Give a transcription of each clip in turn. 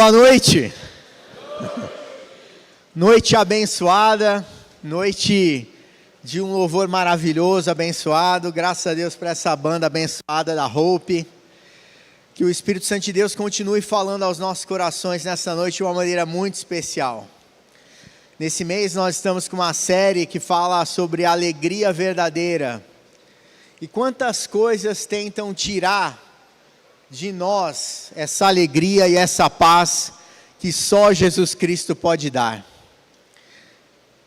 Boa noite. Noite abençoada, noite de um louvor maravilhoso, abençoado. Graças a Deus por essa banda abençoada da Hope. Que o Espírito Santo de Deus continue falando aos nossos corações nessa noite de uma maneira muito especial. Nesse mês nós estamos com uma série que fala sobre a alegria verdadeira. E quantas coisas tentam tirar de nós essa alegria e essa paz que só Jesus Cristo pode dar.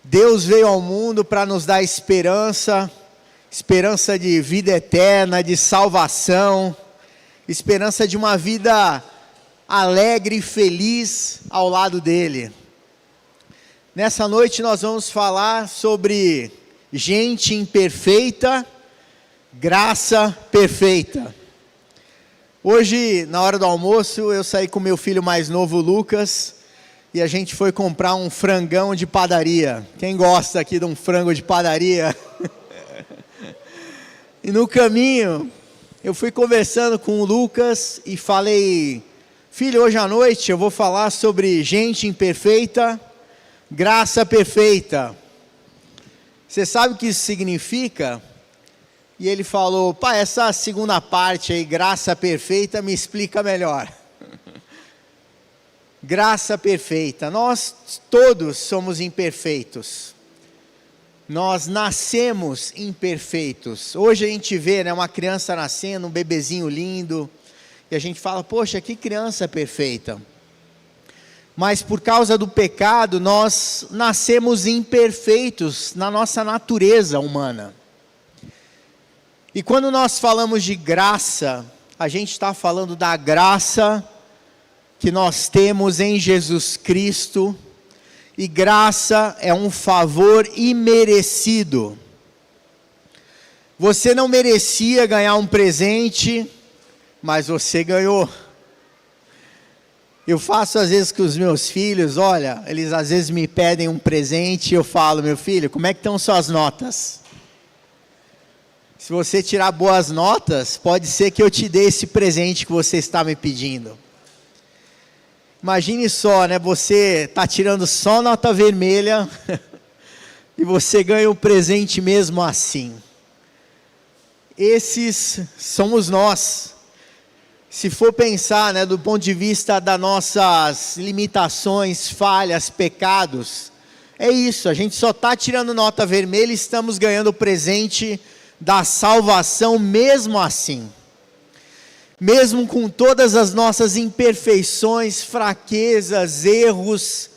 Deus veio ao mundo para nos dar esperança, esperança de vida eterna, de salvação, esperança de uma vida alegre e feliz ao lado dele. Nessa noite nós vamos falar sobre gente imperfeita, graça perfeita. Hoje, na hora do almoço, eu saí com meu filho mais novo, Lucas, e a gente foi comprar um frangão de padaria. Quem gosta aqui de um frango de padaria? E no caminho, eu fui conversando com o Lucas e falei: filho, hoje à noite eu vou falar sobre gente imperfeita, graça perfeita. Você sabe o que isso significa? E ele falou: pai, essa segunda parte aí, graça perfeita, me explica melhor. Graça perfeita. Nós todos somos imperfeitos. Nós nascemos imperfeitos. Hoje a gente vê, né, uma criança nascendo, um bebezinho lindo, e a gente fala: poxa, que criança perfeita. Mas por causa do pecado, nós nascemos imperfeitos na nossa natureza humana. E quando nós falamos de graça, a gente está falando da graça que nós temos em Jesus Cristo, e graça é um favor imerecido. Você não merecia ganhar um presente, mas você ganhou. Eu faço às vezes com os meus filhos, olha, eles às vezes me pedem um presente e eu falo: meu filho, como é que estão suas notas? Se você tirar boas notas, pode ser que eu te dê esse presente que você está me pedindo. Imagine só, né? Você está tirando só nota vermelha e você ganha o presente mesmo assim. Esses somos nós. Se for pensar, né, do ponto de vista das nossas limitações, falhas, pecados, é isso. A gente só está tirando nota vermelha e estamos ganhando o presente da salvação mesmo assim. Mesmo com todas as nossas imperfeições, fraquezas, erros,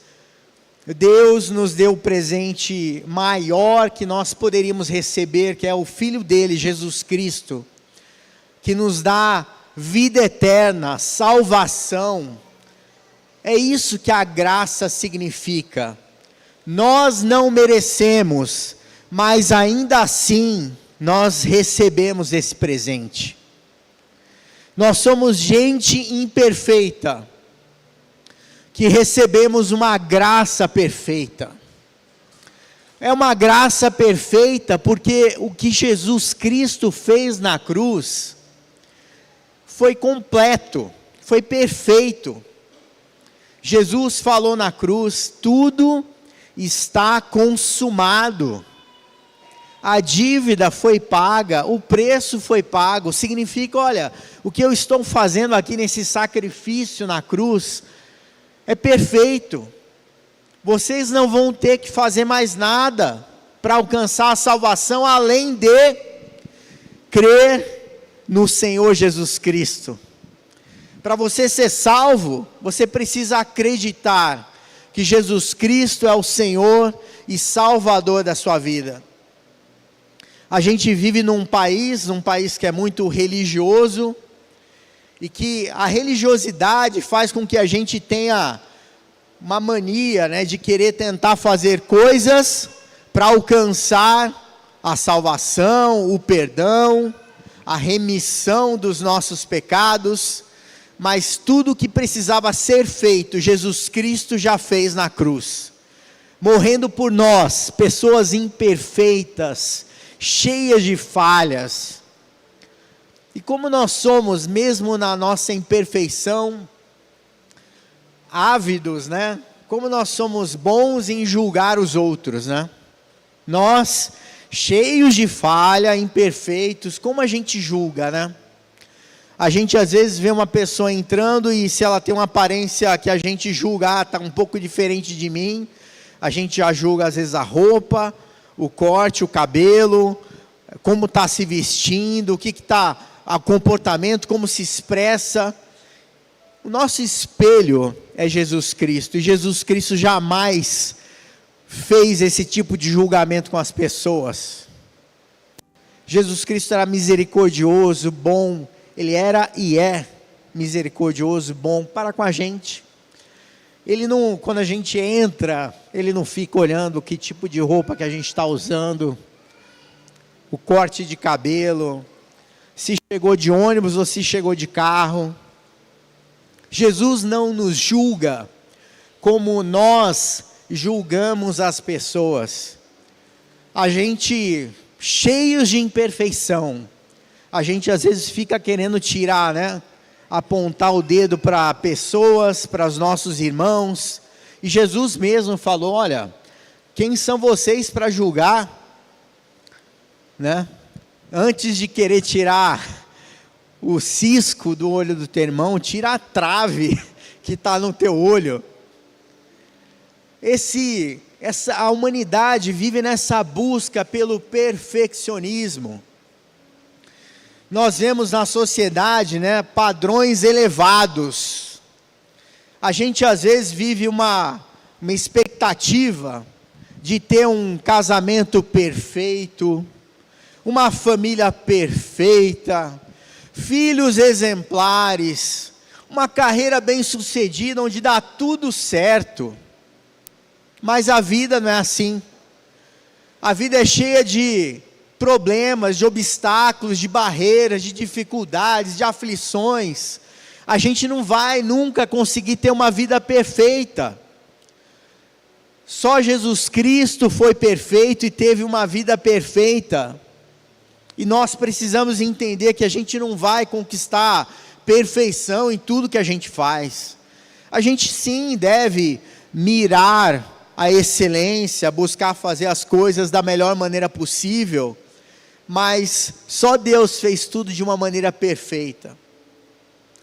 Deus nos deu o presente maior que nós poderíamos receber, que é o Filho dele, Jesus Cristo, que nos dá vida eterna, salvação. É isso que a graça significa. Nós não merecemos, mas ainda assim nós recebemos esse presente. Nós somos gente imperfeita, que recebemos uma graça perfeita. É uma graça perfeita porque o que Jesus Cristo fez na cruz foi completo, foi perfeito. Jesus falou na cruz: tudo está consumado. A dívida foi paga, o preço foi pago. Significa, olha, o que eu estou fazendo aqui nesse sacrifício na cruz é perfeito. Vocês não vão ter que fazer mais nada para alcançar a salvação, além de crer no Senhor Jesus Cristo. Para você ser salvo, você precisa acreditar que Jesus Cristo é o Senhor e Salvador da sua vida. A gente vive num país que é muito religioso, e que a religiosidade faz com que a gente tenha uma mania, né, de querer tentar fazer coisas para alcançar a salvação, o perdão, a remissão dos nossos pecados, mas tudo o que precisava ser feito, Jesus Cristo já fez na cruz, morrendo por nós, pessoas imperfeitas, cheias de falhas. E como nós somos, mesmo na nossa imperfeição, ávidos, né? Como nós somos bons em julgar os outros, né? Nós, cheios de falha, imperfeitos, como a gente julga, né? A gente às vezes vê uma pessoa entrando e se ela tem uma aparência que a gente julga, está um pouco diferente de mim, a gente já julga às vezes a roupa, o corte, o cabelo, como está se vestindo, o que está, o comportamento, como se expressa. O nosso espelho é Jesus Cristo, e Jesus Cristo jamais fez esse tipo de julgamento com as pessoas. Jesus Cristo era misericordioso, bom, Ele era e é misericordioso, bom para com a gente. Ele não, quando a gente entra, Ele não fica olhando que tipo de roupa que a gente está usando, o corte de cabelo, se chegou de ônibus ou se chegou de carro. Jesus não nos julga como nós julgamos as pessoas. A gente, cheios de imperfeição, a gente às vezes fica querendo tirar, né? Apontar o dedo para pessoas, para os nossos irmãos. E Jesus mesmo falou: olha, quem são vocês para julgar, né? Antes de querer tirar o cisco do olho do teu irmão, tira a trave que está no teu olho. A humanidade vive nessa busca pelo perfeccionismo. Nós vemos na sociedade, né, padrões elevados. A gente às vezes vive uma expectativa de ter um casamento perfeito, uma família perfeita, filhos exemplares, uma carreira bem-sucedida, onde dá tudo certo. Mas a vida não é assim. A vida é cheia de problemas, de obstáculos, de barreiras, de dificuldades, de aflições. A gente não vai nunca conseguir ter uma vida perfeita. Só Jesus Cristo foi perfeito e teve uma vida perfeita. E nós precisamos entender que a gente não vai conquistar perfeição em tudo que a gente faz. A gente sim deve mirar a excelência, buscar fazer as coisas da melhor maneira possível, mas só Deus fez tudo de uma maneira perfeita.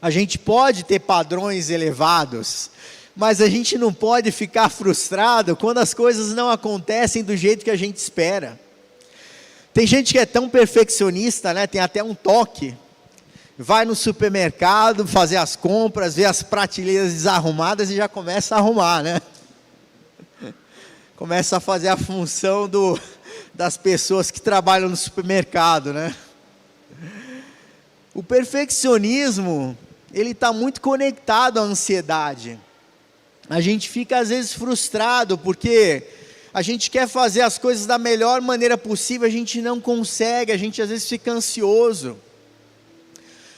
A gente pode ter padrões elevados, mas a gente não pode ficar frustrado quando as coisas não acontecem do jeito que a gente espera. Tem gente que é tão perfeccionista, né? Tem até um toque. Vai no supermercado fazer as compras, vê as prateleiras desarrumadas e já começa a arrumar, né? Começa a fazer a função das pessoas que trabalham no supermercado, né? O perfeccionismo, ele está muito conectado à ansiedade. A gente fica às vezes frustrado porque a gente quer fazer as coisas da melhor maneira possível, a gente não consegue, a gente às vezes fica ansioso,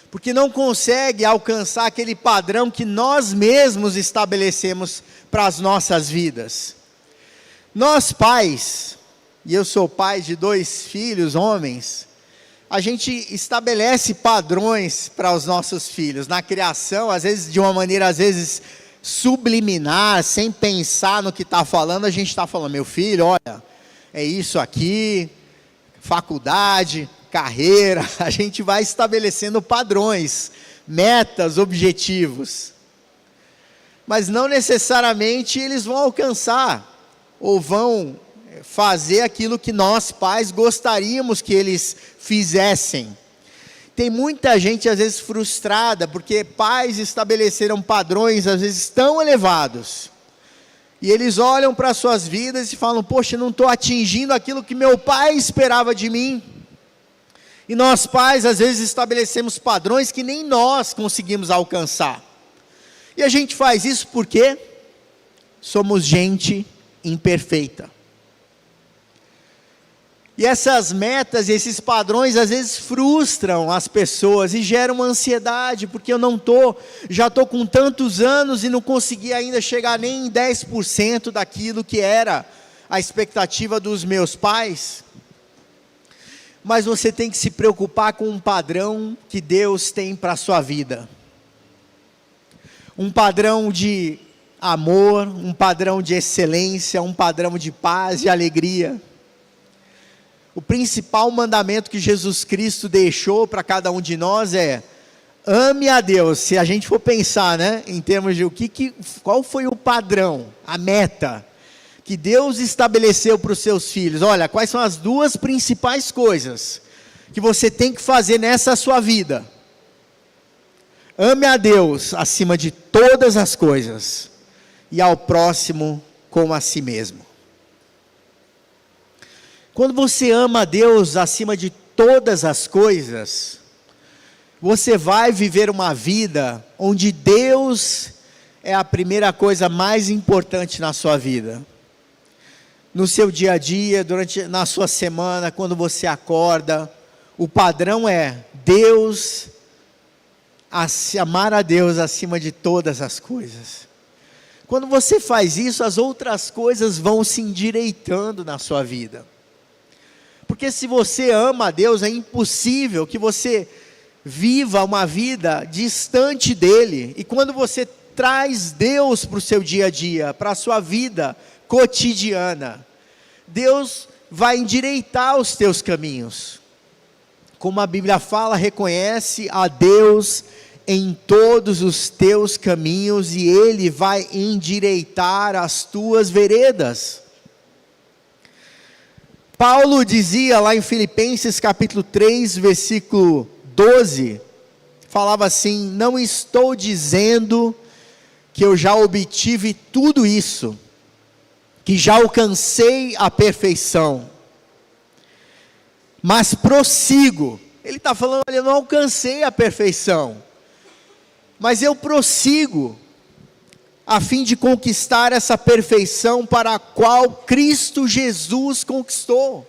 porque não consegue alcançar aquele padrão que nós mesmos estabelecemos para as nossas vidas. Nós pais, e eu sou pai de 2 filhos, homens, a gente estabelece padrões para os nossos filhos, na criação, às vezes de uma maneira, às vezes subliminar, sem pensar no que está falando, a gente está falando: meu filho, olha, é isso aqui, faculdade, carreira, a gente vai estabelecendo padrões, metas, objetivos, mas não necessariamente eles vão alcançar, ou vão fazer aquilo que nós pais gostaríamos que eles fizessem. Tem muita gente às vezes frustrada, porque pais estabeleceram padrões às vezes tão elevados, e eles olham para suas vidas e falam: poxa, não estou atingindo aquilo que meu pai esperava de mim. E nós pais às vezes estabelecemos padrões que nem nós conseguimos alcançar, e a gente faz isso porque somos gente imperfeita. E essas metas, esses padrões às vezes frustram as pessoas e geram uma ansiedade, porque eu já estou com tantos anos e não consegui ainda chegar nem em 10% daquilo que era a expectativa dos meus pais. Mas você tem que se preocupar com um padrão que Deus tem para a sua vida. Um padrão de amor, um padrão de excelência, um padrão de paz e alegria. O principal mandamento que Jesus Cristo deixou para cada um de nós é: ame a Deus. Se a gente for pensar, né, em termos de qual foi o padrão, a meta que Deus estabeleceu para os seus filhos. Olha, quais são as duas principais coisas que você tem que fazer nessa sua vida? Ame a Deus acima de todas as coisas e ao próximo como a si mesmo. Quando você ama a Deus acima de todas as coisas, você vai viver uma vida onde Deus é a primeira coisa mais importante na sua vida. No seu dia a dia, na sua semana, quando você acorda, o padrão é Deus, amar a Deus acima de todas as coisas. Quando você faz isso, as outras coisas vão se endireitando na sua vida. Porque se você ama a Deus, é impossível que você viva uma vida distante dEle. E quando você traz Deus para o seu dia a dia, para a sua vida cotidiana, Deus vai endireitar os teus caminhos. Como a Bíblia fala, reconhece a Deus em todos os teus caminhos e Ele vai endireitar as tuas veredas. Paulo dizia lá em Filipenses capítulo 3, versículo 12, falava assim: não estou dizendo que eu já obtive tudo isso, que já alcancei a perfeição, mas prossigo. Ele está falando, olha, eu não alcancei a perfeição, mas eu prossigo, a fim de conquistar essa perfeição para a qual Cristo Jesus conquistou.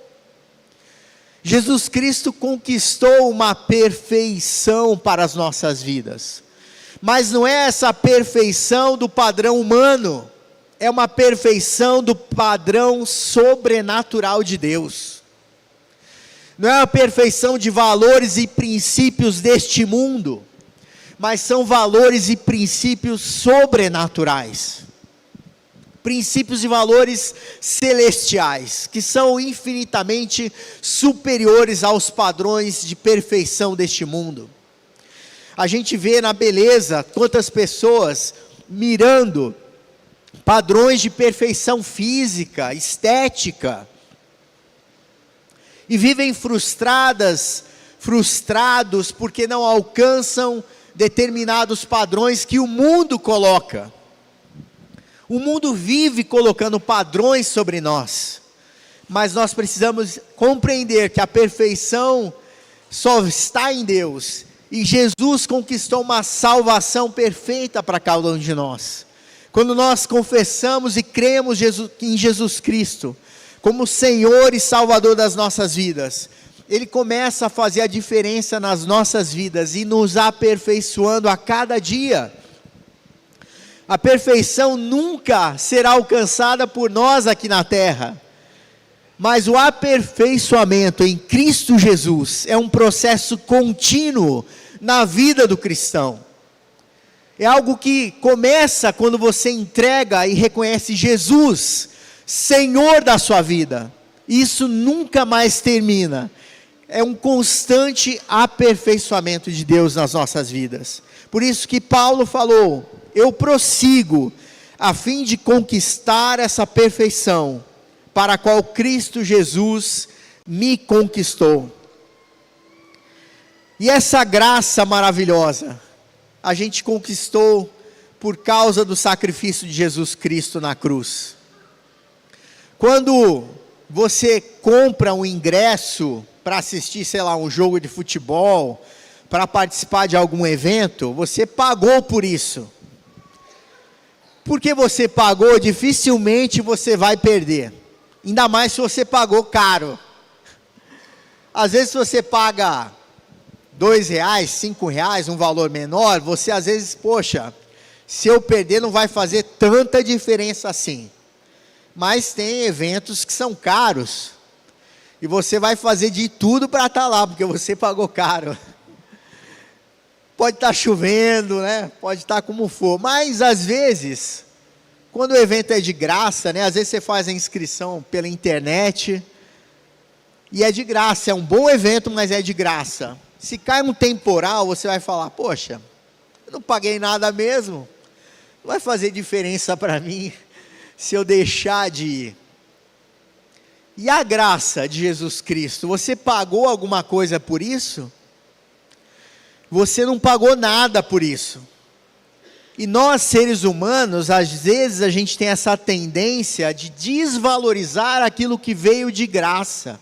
Jesus Cristo conquistou uma perfeição para as nossas vidas, mas não é essa perfeição do padrão humano, é uma perfeição do padrão sobrenatural de Deus. Não é a perfeição de valores e princípios deste mundo, mas são valores e princípios sobrenaturais, princípios e valores celestiais, que são infinitamente superiores aos padrões de perfeição deste mundo. A gente vê na beleza, quantas pessoas mirando padrões de perfeição física, estética, e vivem frustrados, porque não alcançam determinados padrões que o mundo coloca. O mundo vive colocando padrões sobre nós, mas nós precisamos compreender que a perfeição só está em Deus, e Jesus conquistou uma salvação perfeita para cada um de nós. Quando nós confessamos e cremos em Jesus Cristo como Senhor e Salvador das nossas vidas, Ele começa a fazer a diferença nas nossas vidas e nos aperfeiçoando a cada dia. A perfeição nunca será alcançada por nós aqui na terra, mas o aperfeiçoamento em Cristo Jesus é um processo contínuo na vida do cristão. É algo que começa quando você entrega e reconhece Jesus, Senhor da sua vida. Isso nunca mais termina. É um constante aperfeiçoamento de Deus nas nossas vidas. Por isso que Paulo falou: eu prossigo, a fim de conquistar essa perfeição, para a qual Cristo Jesus me conquistou. E essa graça maravilhosa, a gente conquistou por causa do sacrifício de Jesus Cristo na cruz. Quando você compra um ingresso para assistir, sei lá, um jogo de futebol, para participar de algum evento, você pagou por isso. Porque você pagou, dificilmente você vai perder. Ainda mais se você pagou caro. Às vezes se você paga R$2, R$5, um valor menor, você às vezes, poxa, se eu perder não vai fazer tanta diferença assim. Mas tem eventos que são caros, e você vai fazer de tudo para estar lá, porque você pagou caro. Pode estar chovendo, né? Pode estar como for, mas às vezes quando o evento é de graça, né? Às vezes você faz a inscrição pela internet e é de graça, é um bom evento, mas é de graça. Se cai um temporal, você vai falar, poxa, eu não paguei nada mesmo, não vai fazer diferença para mim se eu deixar de ir. E a graça de Jesus Cristo, você pagou alguma coisa por isso? Você não pagou nada por isso. E nós, seres humanos, às vezes a gente tem essa tendência de desvalorizar aquilo que veio de graça.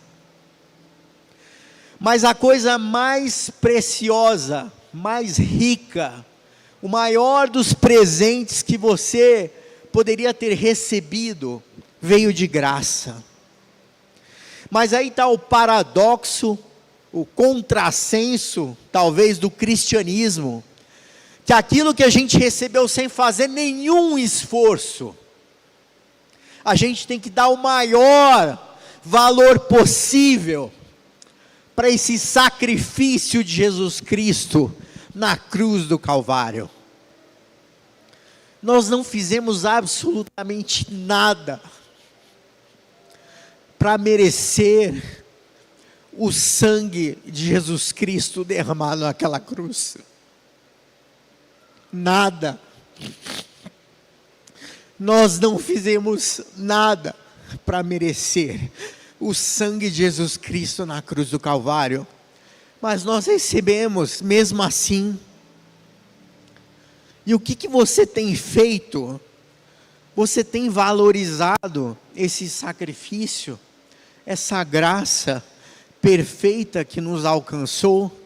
Mas a coisa mais preciosa, mais rica, o maior dos presentes que você poderia ter recebido, veio de graça. Mas aí está o paradoxo, o contrassenso, talvez, do cristianismo, que aquilo que a gente recebeu sem fazer nenhum esforço, a gente tem que dar o maior valor possível para esse sacrifício de Jesus Cristo na cruz do Calvário. Nós não fizemos absolutamente nada para merecer o sangue de Jesus Cristo derramado naquela cruz. Nada. Nós não fizemos nada para merecer o sangue de Jesus Cristo na cruz do Calvário, mas nós recebemos mesmo assim. E o que você tem feito? Você tem valorizado esse sacrifício, essa graça perfeita que nos alcançou?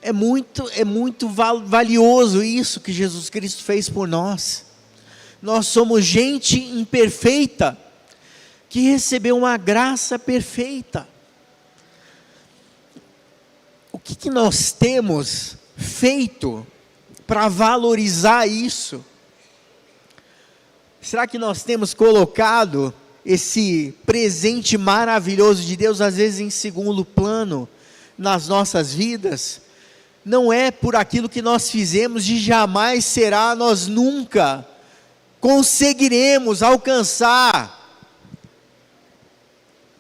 É muito valioso isso que Jesus Cristo fez por nós. Nós somos gente imperfeita, que recebeu uma graça perfeita. O que nós temos feito para valorizar isso? Será que nós temos colocado esse presente maravilhoso de Deus, às vezes em segundo plano, nas nossas vidas? Não é por aquilo que nós fizemos, e jamais será, nós nunca conseguiremos alcançar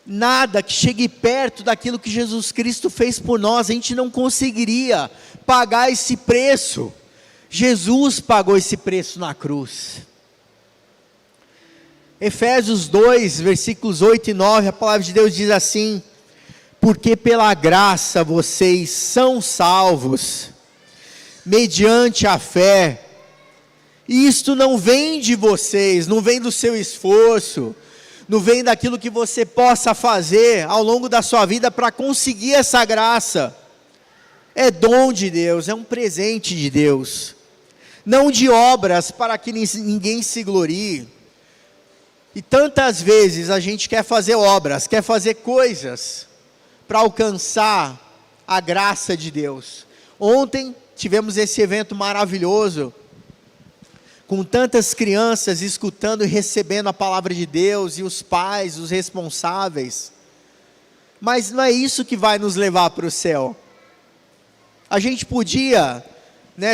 nada que chegue perto daquilo que Jesus Cristo fez por nós. A gente não conseguiria pagar esse preço. Jesus pagou esse preço na cruz. Efésios 2, versículos 8 e 9, a palavra de Deus diz assim: porque pela graça vocês são salvos, mediante a fé, e isto não vem de vocês, não vem do seu esforço, não vem daquilo que você possa fazer ao longo da sua vida para conseguir essa graça. É dom de Deus, é um presente de Deus, não de obras para que ninguém se glorie. E tantas vezes a gente quer fazer obras, quer fazer coisas para alcançar a graça de Deus. Ontem tivemos esse evento maravilhoso, com tantas crianças escutando e recebendo a palavra de Deus, e os pais, os responsáveis. Mas não é isso que vai nos levar para o céu. A gente podia,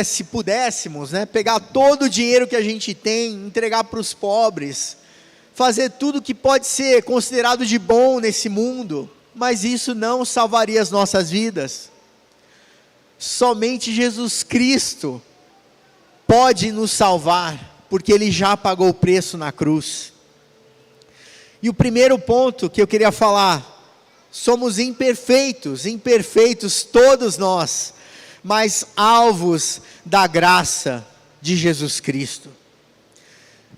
se pudéssemos, pegar todo o dinheiro que a gente tem, entregar para os pobres, fazer tudo que pode ser considerado de bom nesse mundo, mas isso não salvaria as nossas vidas. Somente Jesus Cristo pode nos salvar, porque Ele já pagou o preço na cruz. E o primeiro ponto que eu queria falar: somos imperfeitos todos nós, mas alvos da graça de Jesus Cristo.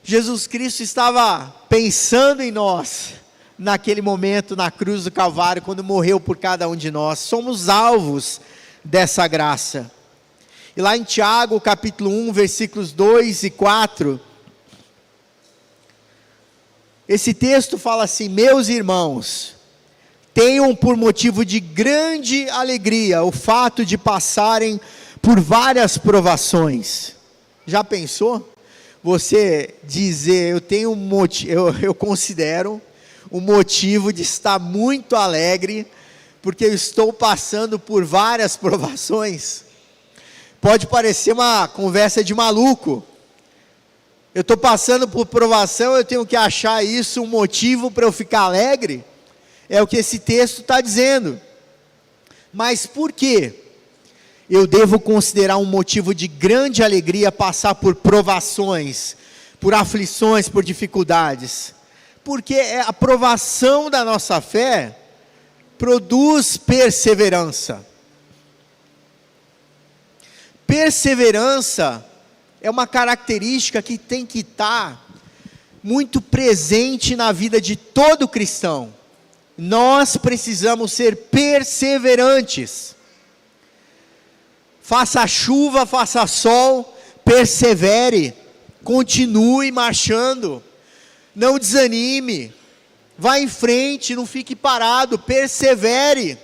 Jesus Cristo estava pensando em nós, naquele momento, na cruz do Calvário, quando morreu por cada um de nós. Somos alvos dessa graça. E lá em Tiago, capítulo 1, versículos 2 e 4, esse texto fala assim: meus irmãos, tenham por motivo de grande alegria o fato de passarem por várias provações. Já pensou? Você dizer, eu considero um motivo de estar muito alegre, porque eu estou passando por várias provações. Pode parecer uma conversa de maluco, Eu estou passando por provação, eu tenho que achar isso um motivo para eu ficar alegre? É o que esse texto está dizendo. Mas por quê? Eu devo considerar um motivo de grande alegria passar por provações, por aflições, por dificuldades. Porque a provação da nossa fé produz perseverança. Perseverança é uma característica que tem que estar muito presente na vida de todo cristão. Nós precisamos ser perseverantes. Faça chuva, faça sol, persevere, continue marchando, não desanime, vá em frente, não fique parado, persevere.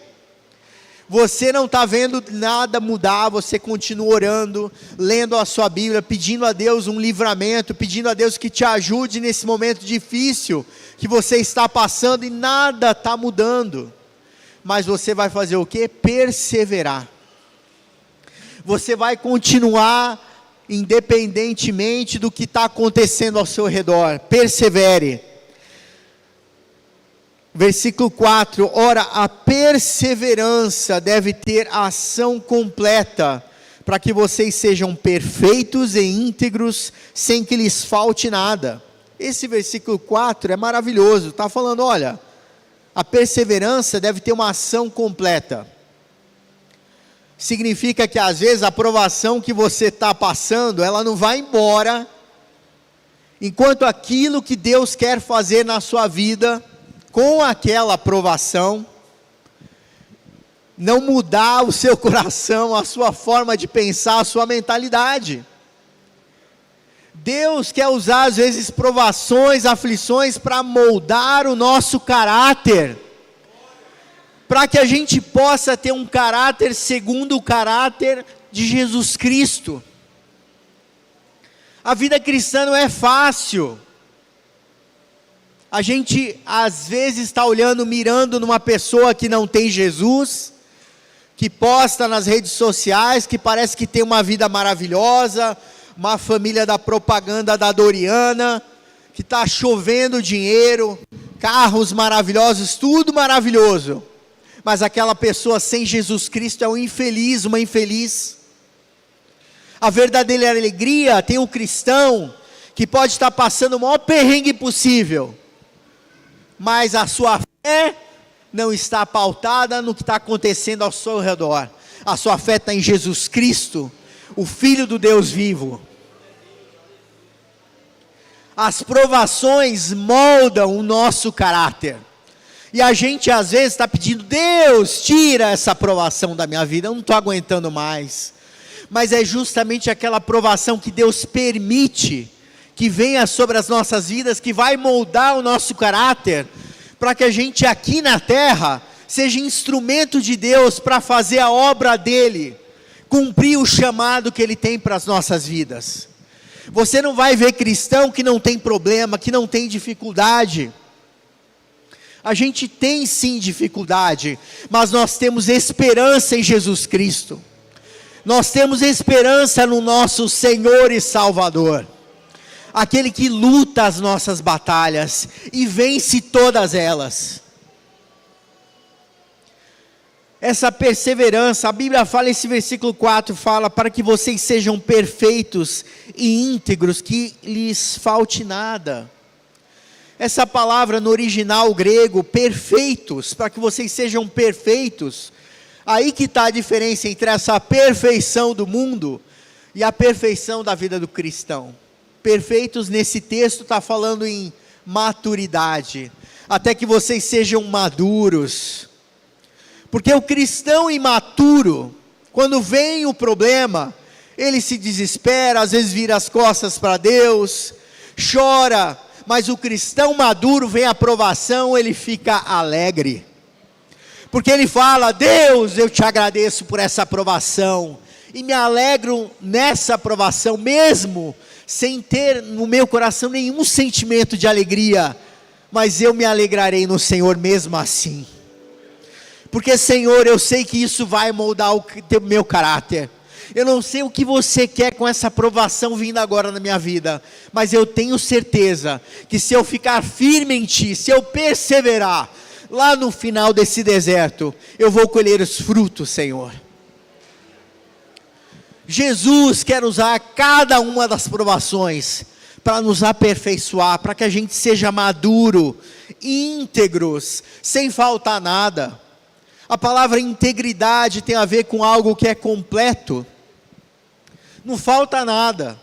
Você não está vendo nada mudar, você continua orando, lendo a sua Bíblia, pedindo a Deus um livramento, pedindo a Deus que te ajude nesse momento difícil que você está passando e nada está mudando. Mas você vai fazer o quê? Perseverar. Você vai continuar independentemente do que está acontecendo ao seu redor. Persevere. Versículo 4, ora, a perseverança deve ter ação completa, para que vocês sejam perfeitos e íntegros, sem que lhes falte nada. Esse versículo 4 é maravilhoso, está falando, olha, a perseverança deve ter uma ação completa. Significa que às vezes a provação que você está passando, ela não vai embora, enquanto aquilo que Deus quer fazer na sua vida, com aquela aprovação, não mudar o seu coração, a sua forma de pensar, a sua mentalidade. Deus quer usar às vezes provações, aflições para moldar o nosso caráter, para que a gente possa ter um caráter segundo o caráter de Jesus Cristo. A vida cristã não é fácil. A gente às vezes está olhando, mirando numa pessoa que não tem Jesus, que posta nas redes sociais, que parece que tem uma vida maravilhosa, uma família da propaganda da Doriana, que está chovendo dinheiro, carros maravilhosos, tudo maravilhoso, mas aquela pessoa sem Jesus Cristo é um infeliz, uma infeliz. A verdadeira alegria tem o cristão, que pode estar passando o maior perrengue possível, mas a sua fé não está pautada no que está acontecendo ao seu redor. A sua fé está em Jesus Cristo, o Filho do Deus vivo. As provações moldam o nosso caráter. E a gente às vezes está pedindo, Deus, tira essa provação da minha vida, eu não estou aguentando mais. Mas é justamente aquela provação que Deus permite que venha sobre as nossas vidas, que vai moldar o nosso caráter, para que a gente aqui na terra, seja instrumento de Deus, para fazer a obra dEle, cumprir o chamado que Ele tem para as nossas vidas. Você não vai ver cristão que não tem problema, que não tem dificuldade. A gente tem sim dificuldade, mas nós temos esperança em Jesus Cristo. Nós temos esperança no nosso Senhor e Salvador. Aquele que luta as nossas batalhas e vence todas elas. Essa perseverança, a Bíblia fala, esse versículo 4 fala, para que vocês sejam perfeitos e íntegros, que lhes falte nada. Essa palavra no original grego, perfeitos, para que vocês sejam perfeitos, aí que está a diferença entre essa perfeição do mundo e a perfeição da vida do cristão. Perfeitos nesse texto está falando em maturidade, até que vocês sejam maduros, porque o cristão imaturo, quando vem o problema, ele se desespera, às vezes vira as costas para Deus, chora, mas o cristão maduro, vem a provação, ele fica alegre, porque ele fala, Deus, eu te agradeço por essa aprovação, e me alegro nessa aprovação, mesmo sem ter no meu coração nenhum sentimento de alegria, mas eu me alegrarei no Senhor mesmo assim, porque Senhor, eu sei que isso vai moldar o meu caráter, Eu não sei o que você quer com essa provação vindo agora na minha vida, mas eu tenho certeza que se eu ficar firme em Ti, se eu perseverar, lá no final desse deserto, eu vou colher os frutos, Senhor. Jesus quer usar cada uma das provações para nos aperfeiçoar, para que a gente seja maduro, íntegros, sem faltar nada. A palavra integridade tem a ver com algo que é completo, não falta nada.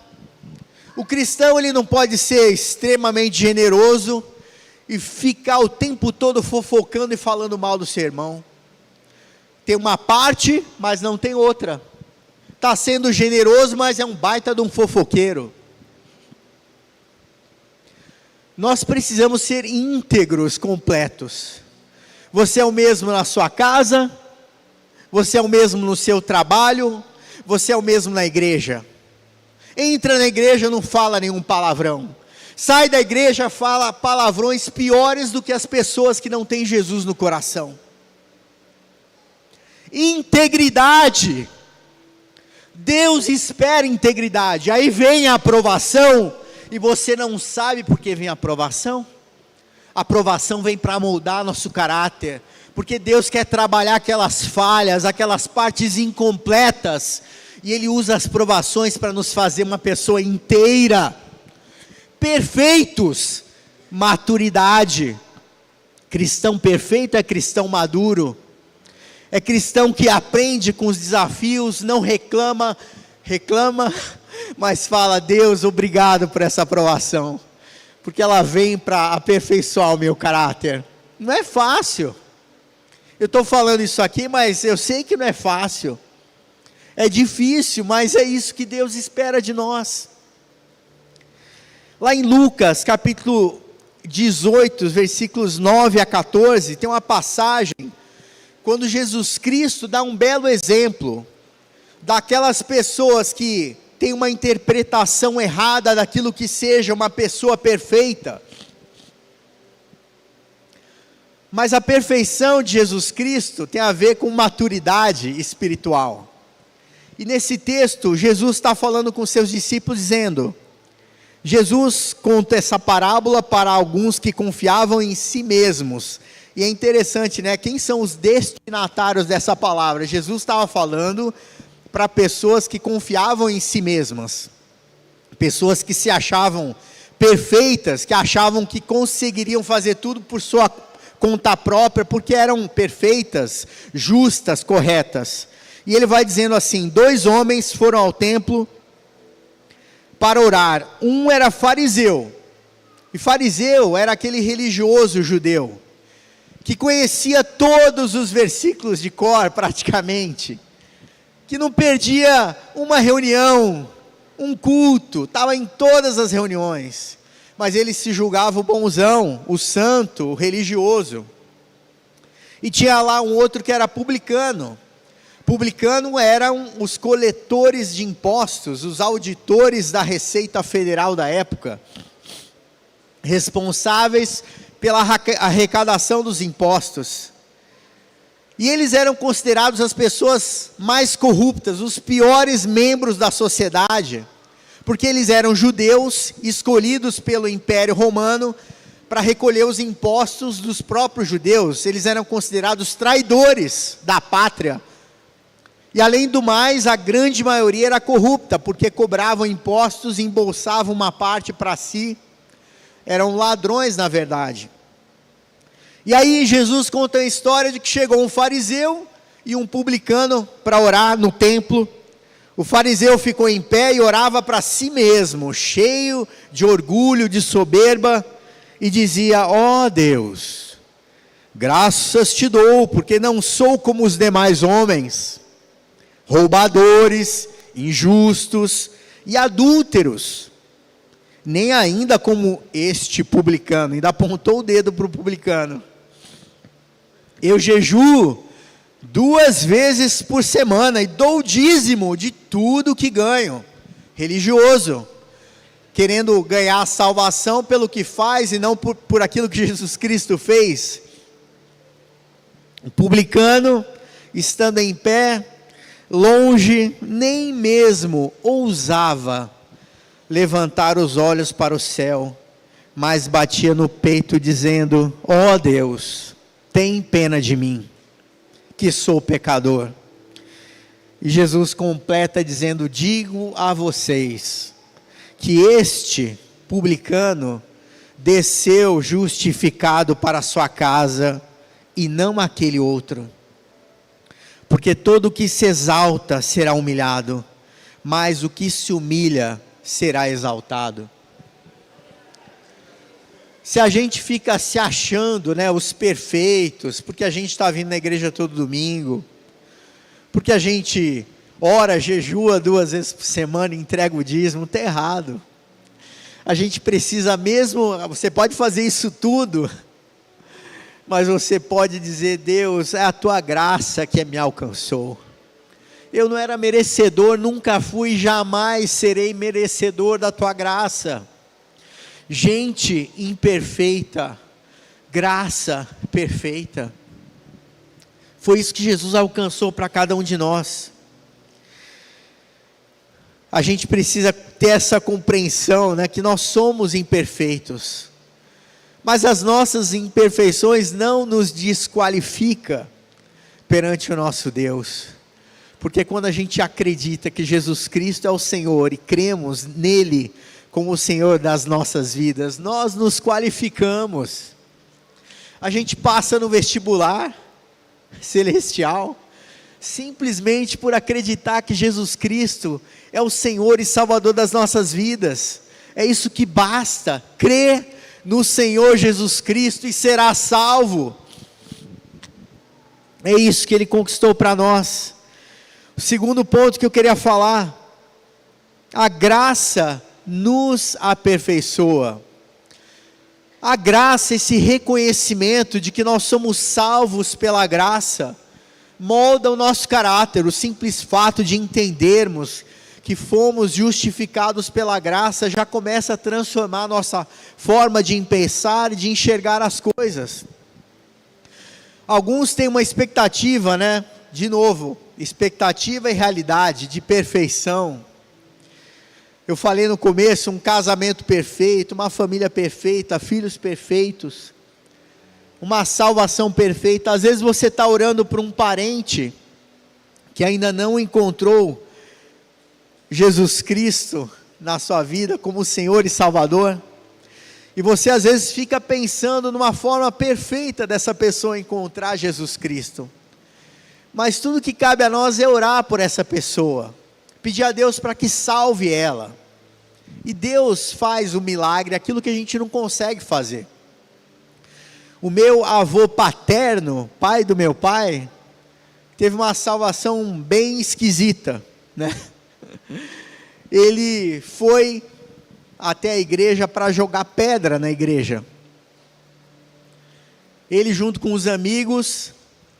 O cristão, ele não pode ser extremamente generoso e ficar o tempo todo fofocando e falando mal do seu irmão. Tem uma parte, mas não tem outra. Está sendo generoso, mas é um baita de um fofoqueiro. Nós precisamos ser íntegros, completos. Você é o mesmo na sua casa, você é o mesmo no seu trabalho, você é o mesmo na igreja. Entra na igreja, não fala nenhum palavrão. Sai da igreja, fala palavrões piores do que as pessoas que não têm Jesus no coração. Integridade. Deus espera integridade. Aí vem a aprovação e você não sabe por que vem a aprovação. A aprovação vem para moldar nosso caráter, porque Deus quer trabalhar aquelas falhas, aquelas partes incompletas, e Ele usa as provações para nos fazer uma pessoa inteira, perfeitos, maturidade. Cristão perfeito é cristão maduro, é cristão que aprende com os desafios, não reclama, mas fala: Deus, obrigado por essa aprovação, porque ela vem para aperfeiçoar o meu caráter. Não é fácil, eu estou falando isso aqui, mas eu sei que não é fácil, é difícil, mas é isso que Deus espera de nós. Lá em Lucas, capítulo 18, versículos 9 a 14, tem uma passagem, quando Jesus Cristo dá um belo exemplo, daquelas pessoas que tem uma interpretação errada daquilo que seja uma pessoa perfeita. Mas a perfeição de Jesus Cristo tem a ver com maturidade espiritual. E nesse texto, Jesus está falando com seus discípulos, dizendo, Jesus conta essa parábola para alguns que confiavam em si mesmos. E é interessante, né? Quem são os destinatários dessa palavra? Jesus estava falando para pessoas que confiavam em si mesmas, pessoas que se achavam perfeitas, que achavam que conseguiriam fazer tudo por sua conta própria, porque eram perfeitas, justas, corretas. E ele vai dizendo assim: 2 homens foram ao templo para orar. Um era fariseu, e fariseu era aquele religioso judeu, que conhecia todos os versículos de cor praticamente, que não perdia uma reunião, um culto, estava em todas as reuniões, mas ele se julgava o bonzão, o santo, o religioso. E tinha lá um outro que era publicano. Publicano eram os coletores de impostos, os auditores da Receita Federal da época, responsáveis pela arrecadação dos impostos. E eles eram considerados as pessoas mais corruptas, os piores membros da sociedade, porque eles eram judeus, escolhidos pelo Império Romano, para recolher os impostos dos próprios judeus. Eles eram considerados traidores da pátria, e além do mais, a grande maioria era corrupta, porque cobravam impostos e embolsavam uma parte para si, eram ladrões na verdade. E aí Jesus conta a história de que chegou um fariseu e um publicano para orar no templo. O fariseu ficou em pé e orava para si mesmo, cheio de orgulho, de soberba, e dizia: ó Deus, graças te dou, porque não sou como os demais homens, roubadores, injustos e adúlteros, nem ainda como este publicano. Ainda apontou o dedo para o publicano. Eu jejuo 2 vezes por semana e dou o dízimo de tudo que ganho. Religioso, querendo ganhar a salvação pelo que faz e não por aquilo que Jesus Cristo fez. O publicano, estando em pé, longe, nem mesmo ousava levantar os olhos para o céu, mas batia no peito dizendo: ó Deus, tem pena de mim, que sou pecador. E Jesus completa dizendo: digo a vocês, que este publicano desceu justificado para a sua casa, e não aquele outro. Porque todo o que se exalta será humilhado, mas o que se humilha será exaltado. Se a gente fica se achando, né, os perfeitos, porque a gente está vindo na igreja todo domingo, porque a gente ora, jejua 2 vezes por semana, entrega o dízimo, está errado. A gente precisa mesmo, você pode fazer isso tudo, mas você pode dizer: Deus, é a tua graça que me alcançou. Eu não era merecedor, nunca fui, jamais serei merecedor da tua graça. Gente imperfeita, graça perfeita. Foi isso que Jesus alcançou para cada um de nós. A gente precisa ter essa compreensão, né, que nós somos imperfeitos. Mas as nossas imperfeições não nos desqualificam perante o nosso Deus. Porque quando a gente acredita que Jesus Cristo é o Senhor e cremos nele como o Senhor das nossas vidas, nós nos qualificamos. A gente passa no vestibular celestial, simplesmente por acreditar que Jesus Cristo é o Senhor e Salvador das nossas vidas. É isso que basta, crer no Senhor Jesus Cristo e será salvo. É isso que Ele conquistou para nós. O segundo ponto que eu queria falar: a graça nos aperfeiçoa. A graça, esse reconhecimento de que nós somos salvos pela graça, molda o nosso caráter. O simples fato de entendermos que fomos justificados pela graça já começa a transformar a nossa forma de pensar e de enxergar as coisas. Alguns têm uma expectativa, né? De novo, expectativa e realidade, de perfeição. Eu falei no começo, um casamento perfeito, uma família perfeita, filhos perfeitos, uma salvação perfeita. Às vezes você está orando por um parente que ainda não encontrou Jesus Cristo na sua vida como Senhor e Salvador, e você às vezes fica pensando numa forma perfeita dessa pessoa encontrar Jesus Cristo. Mas tudo que cabe a nós é orar por essa pessoa, pedir a Deus para que salve ela. E Deus faz o milagre, aquilo que a gente não consegue fazer. O meu avô paterno, pai do meu pai, teve uma salvação bem esquisita, né? Ele foi até a igreja para jogar pedra na igreja. Ele junto com os amigos,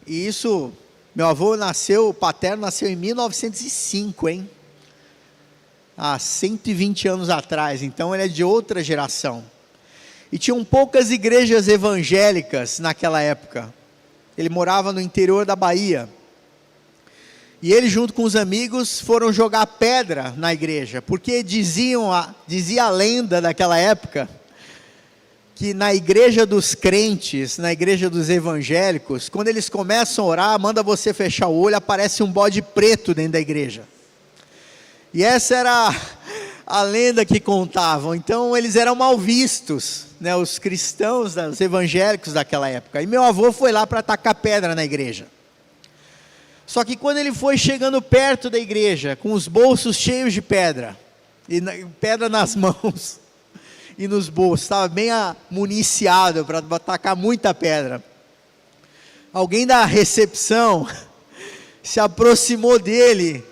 e isso, meu avô paterno nasceu em 1905, hein? Há 120 anos atrás, então ele é de outra geração. E tinham poucas igrejas evangélicas naquela época. Ele morava no interior da Bahia. E ele junto com os amigos foram jogar pedra na igreja, porque dizia a lenda daquela época, que na igreja dos crentes, na igreja dos evangélicos, quando eles começam a orar, manda você fechar o olho, aparece um bode preto dentro da igreja. E essa era a lenda que contavam. Então eles eram mal vistos, né, os cristãos, os evangélicos daquela época. E meu avô foi lá para tacar pedra na igreja. Só que quando ele foi chegando perto da igreja, com os bolsos cheios de pedra, e pedra nas mãos e nos bolsos, estava bem municiado para tacar muita pedra. Alguém da recepção se aproximou dele,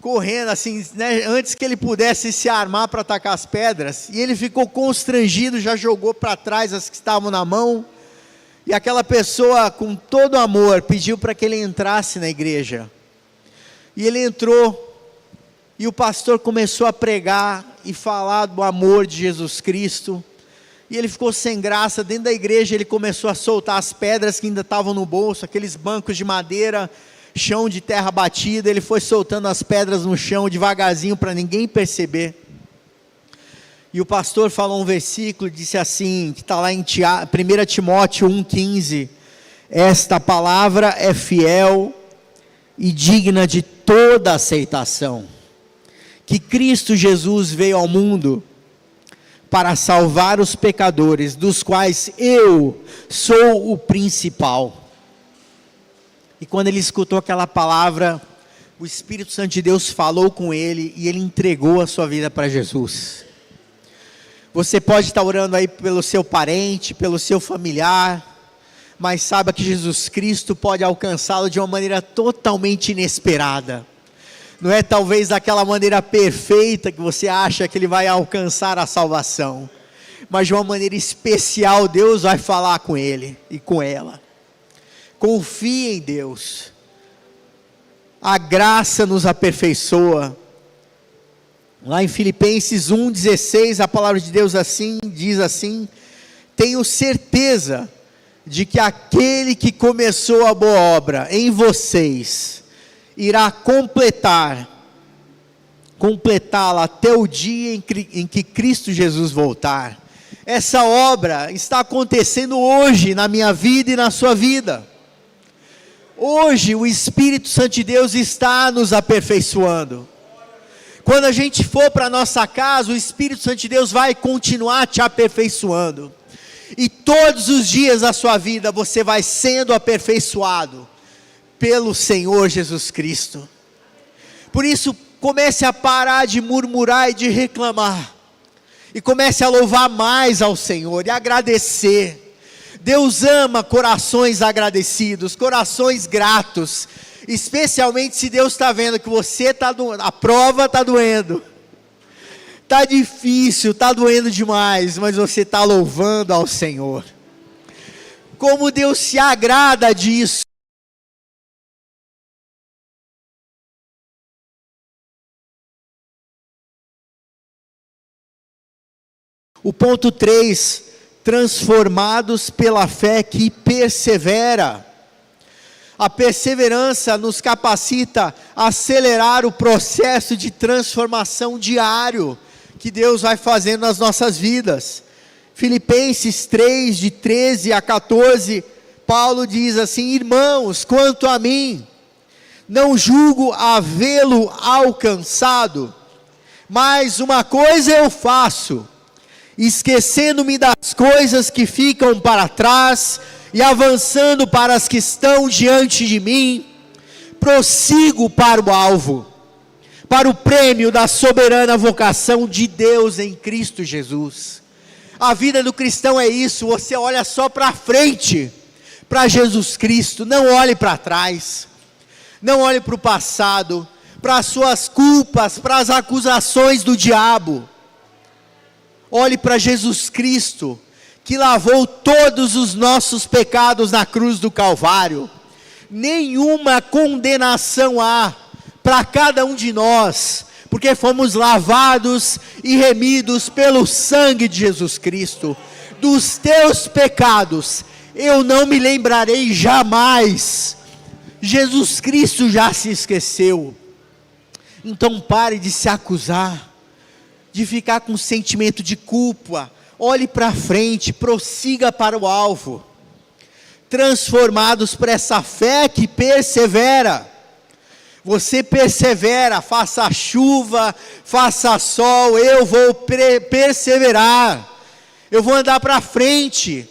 correndo assim, né, antes que ele pudesse se armar para atacar as pedras, e ele ficou constrangido, já jogou para trás as que estavam na mão, e aquela pessoa com todo amor pediu para que ele entrasse na igreja, e ele entrou, e o pastor começou a pregar e falar do amor de Jesus Cristo, e ele ficou sem graça. Dentro da igreja ele começou a soltar as pedras que ainda estavam no bolso, aqueles bancos de madeira chão de terra batida, ele foi soltando as pedras no chão devagarzinho para ninguém perceber. E o pastor falou um versículo, disse assim, que está lá em 1 Timóteo 1,15, esta palavra é fiel e digna de toda aceitação, que Cristo Jesus veio ao mundo para salvar os pecadores, dos quais eu sou o principal. E quando ele escutou aquela palavra, o Espírito Santo de Deus falou com ele, e ele entregou a sua vida para Jesus. Você pode estar orando aí pelo seu parente, pelo seu familiar, mas saiba que Jesus Cristo pode alcançá-lo de uma maneira totalmente inesperada. Não é talvez daquela maneira perfeita que você acha que ele vai alcançar a salvação, mas de uma maneira especial Deus vai falar com ele e com ela. Confie em Deus, a graça nos aperfeiçoa. Lá em Filipenses 1,16, a palavra de Deus diz assim: tenho certeza de que aquele que começou a boa obra em vocês, irá completá-la até o dia em que Cristo Jesus voltar. Essa obra está acontecendo hoje na minha vida e na sua vida. Hoje o Espírito Santo de Deus está nos aperfeiçoando. Quando a gente for para a nossa casa, o Espírito Santo de Deus vai continuar te aperfeiçoando. E todos os dias da sua vida você vai sendo aperfeiçoado pelo Senhor Jesus Cristo. Por isso, comece a parar de murmurar e de reclamar. E comece a louvar mais ao Senhor e agradecer. Deus ama corações agradecidos, corações gratos. Especialmente se Deus está vendo que você está doendo, a prova está doendo, está difícil, está doendo demais, mas você está louvando ao Senhor. Como Deus se agrada disso. O ponto 3, transformados pela fé que persevera. A perseverança nos capacita a acelerar o processo de transformação diário que Deus vai fazendo nas nossas vidas. Filipenses 3, de 13 a 14, Paulo diz assim: irmãos, quanto a mim, não julgo havê-lo alcançado, mas uma coisa eu faço, esquecendo-me das coisas que ficam para trás, e avançando para as que estão diante de mim, prossigo para o alvo, para o prêmio da soberana vocação de Deus em Cristo Jesus. A vida do cristão é isso, você olha só para frente, para Jesus Cristo, não olhe para trás, não olhe para o passado, para as suas culpas, para as acusações do diabo. Olhe para Jesus Cristo, que lavou todos os nossos pecados na cruz do Calvário. Nenhuma condenação há para cada um de nós, porque fomos lavados e remidos pelo sangue de Jesus Cristo. Dos teus pecados eu não me lembrarei jamais. Jesus Cristo já se esqueceu. Então pare de se acusar, de ficar com sentimento de culpa. Olhe para frente, prossiga para o alvo, transformados por essa fé que persevera. Você persevera, faça chuva, faça sol, eu vou perseverar, eu vou andar para frente.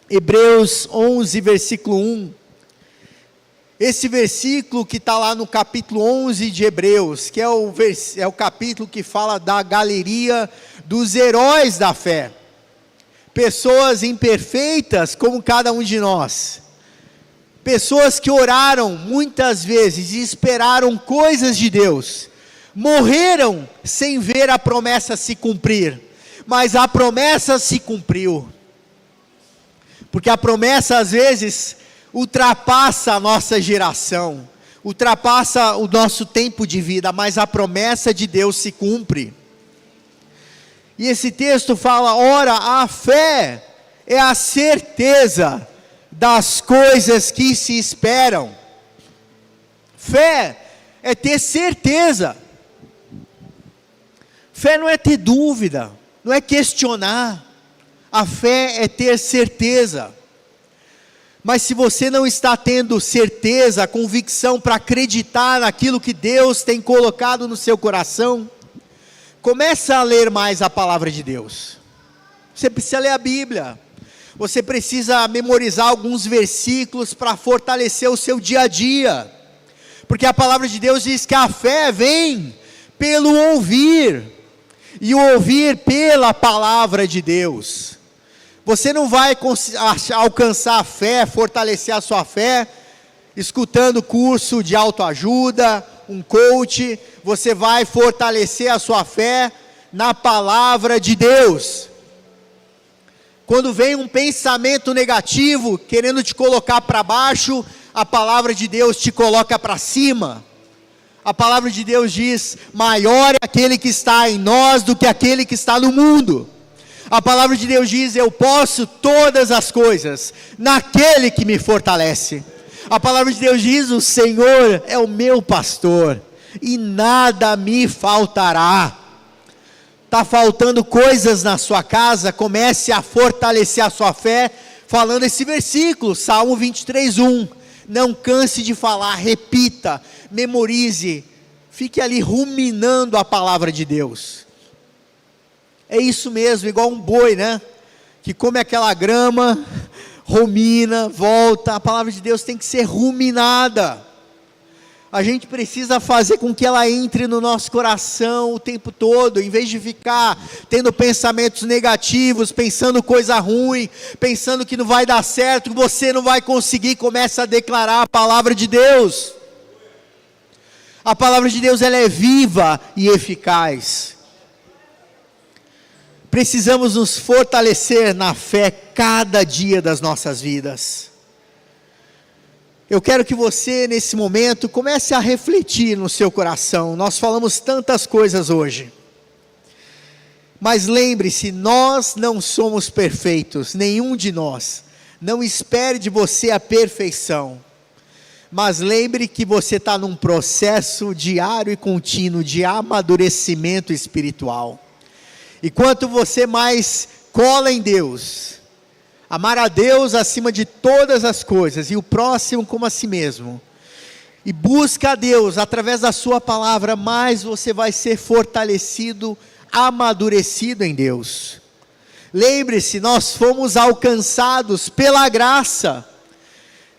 Hebreus 11, versículo 1, esse versículo que está lá no capítulo 11 de Hebreus, que é o capítulo que fala da galeria dos heróis da fé, pessoas imperfeitas como cada um de nós, pessoas que oraram muitas vezes e esperaram coisas de Deus, morreram sem ver a promessa se cumprir, mas a promessa se cumpriu, porque a promessa às vezes ultrapassa a nossa geração, ultrapassa o nosso tempo de vida, mas a promessa de Deus se cumpre. E esse texto fala: ora, a fé é a certeza das coisas que se esperam. Fé é ter certeza. Fé não é ter dúvida, não é questionar. A fé é ter certeza. Mas se você não está tendo certeza, convicção para acreditar naquilo que Deus tem colocado no seu coração, começa a ler mais a palavra de Deus. Você precisa ler a Bíblia. Você precisa memorizar alguns versículos para fortalecer o seu dia a dia. Porque a palavra de Deus diz que a fé vem pelo ouvir, e o ouvir pela palavra de Deus. Você não vai alcançar a fé, fortalecer a sua fé, escutando curso de autoajuda, um coach. Você vai fortalecer a sua fé na palavra de Deus. Quando vem um pensamento negativo, querendo te colocar para baixo, a palavra de Deus te coloca para cima. A palavra de Deus diz: maior é aquele que está em nós do que aquele que está no mundo. A palavra de Deus diz: eu posso todas as coisas naquele que me fortalece. A palavra de Deus diz: o Senhor é o meu pastor e nada me faltará. Está faltando coisas na sua casa? Comece a fortalecer a sua fé falando esse versículo, Salmo 23:1. Não canse de falar, repita, memorize, fique ali ruminando a palavra de Deus. É isso mesmo, igual um boi, né? Que come aquela grama, rumina, volta. A palavra de Deus tem que ser ruminada. A gente precisa fazer com que ela entre no nosso coração o tempo todo, em vez de ficar tendo pensamentos negativos, pensando coisa ruim, pensando que não vai dar certo, que você não vai conseguir. Começa a declarar a palavra de Deus. A palavra de Deus, ela é viva e eficaz. Precisamos nos fortalecer na fé cada dia das nossas vidas. Eu quero que você, nesse momento, comece a refletir no seu coração. Nós falamos tantas coisas hoje. Mas lembre-se, nós não somos perfeitos, nenhum de nós. Não espere de você a perfeição. Mas lembre que você está num processo diário e contínuo de amadurecimento espiritual. E quanto você mais cola em Deus, amar a Deus acima de todas as coisas, e o próximo como a si mesmo, e busca a Deus através da sua palavra, mais você vai ser fortalecido, amadurecido em Deus. Lembre-se, nós fomos alcançados pela graça,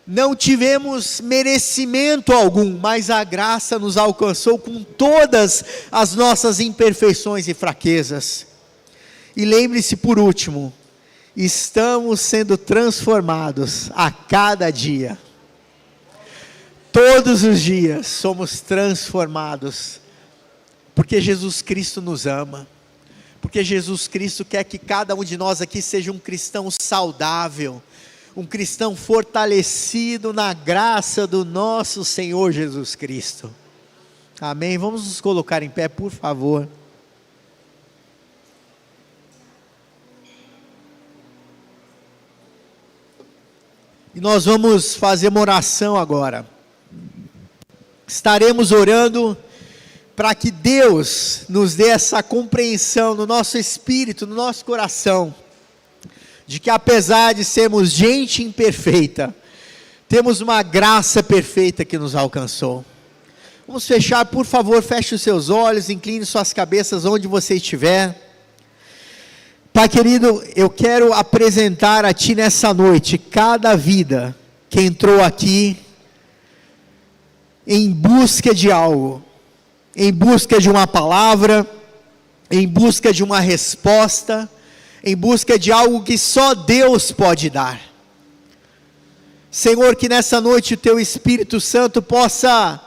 não tivemos merecimento algum, mas a graça nos alcançou com todas as nossas imperfeições e fraquezas. E lembre-se, por último, estamos sendo transformados a cada dia. Todos os dias somos transformados, porque Jesus Cristo nos ama, porque Jesus Cristo quer que cada um de nós aqui seja um cristão saudável, um cristão fortalecido na graça do nosso Senhor Jesus Cristo. Amém? Vamos nos colocar em pé, por favor. E nós vamos fazer uma oração agora. Estaremos orando para que Deus nos dê essa compreensão no nosso espírito, no nosso coração, de que apesar de sermos gente imperfeita, temos uma graça perfeita que nos alcançou. Vamos fechar, por favor, feche os seus olhos, incline suas cabeças onde você estiver. Pai querido, eu quero apresentar a Ti nessa noite, cada vida que entrou aqui, em busca de algo, em busca de uma palavra, em busca de uma resposta, em busca de algo que só Deus pode dar. Senhor, que nessa noite o Teu Espírito Santo possa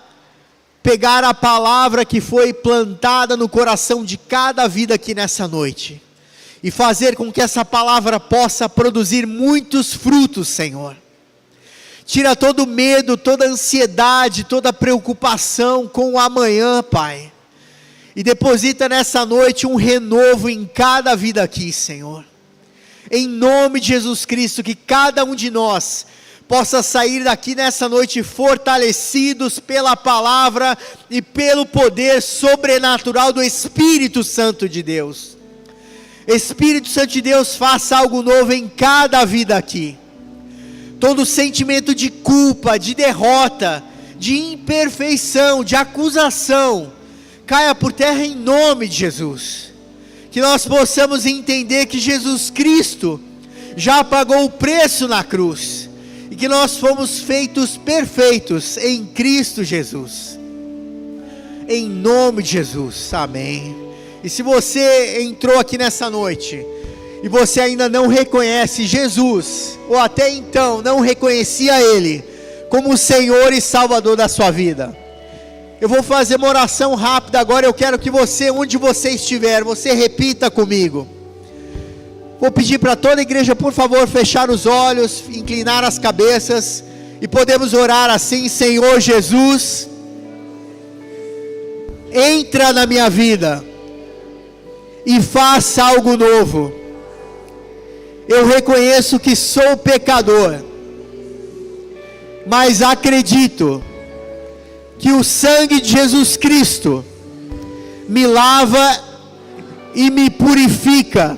pegar a palavra que foi plantada no coração de cada vida aqui nessa noite, e fazer com que essa palavra possa produzir muitos frutos, Senhor. Tira todo medo, toda ansiedade, toda preocupação com o amanhã, Pai. E deposita nessa noite um renovo em cada vida aqui, Senhor. Em nome de Jesus Cristo, que cada um de nós possa sair daqui nessa noite fortalecidos pela palavra e pelo poder sobrenatural do Espírito Santo de Deus. Espírito Santo de Deus, faça algo novo em cada vida aqui. Todo sentimento de culpa, de derrota, de imperfeição, de acusação, caia por terra em nome de Jesus. Que nós possamos entender que Jesus Cristo já pagou o preço na cruz, e que nós fomos feitos perfeitos em Cristo Jesus. Em nome de Jesus, amém. E se você entrou aqui nessa noite, e você ainda não reconhece Jesus, ou até então não reconhecia Ele como o Senhor e Salvador da sua vida, eu vou fazer uma oração rápida agora. Eu quero que você, onde você estiver, você repita comigo. Vou pedir para toda a igreja, por favor, fechar os olhos, inclinar as cabeças, e podemos orar assim: Senhor Jesus, entra na minha vida e faça algo novo. Eu reconheço que sou pecador, mas acredito que o sangue de Jesus Cristo me lava e me purifica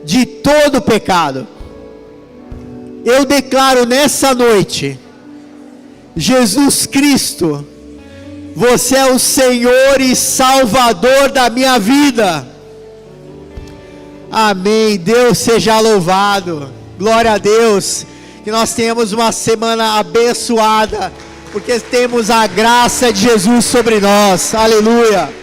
de todo pecado. Eu declaro nessa noite: Jesus Cristo, você é o Senhor e Salvador da minha vida. Amém. Deus seja louvado. Glória a Deus. Que nós tenhamos uma semana abençoada, porque temos a graça de Jesus sobre nós. Aleluia.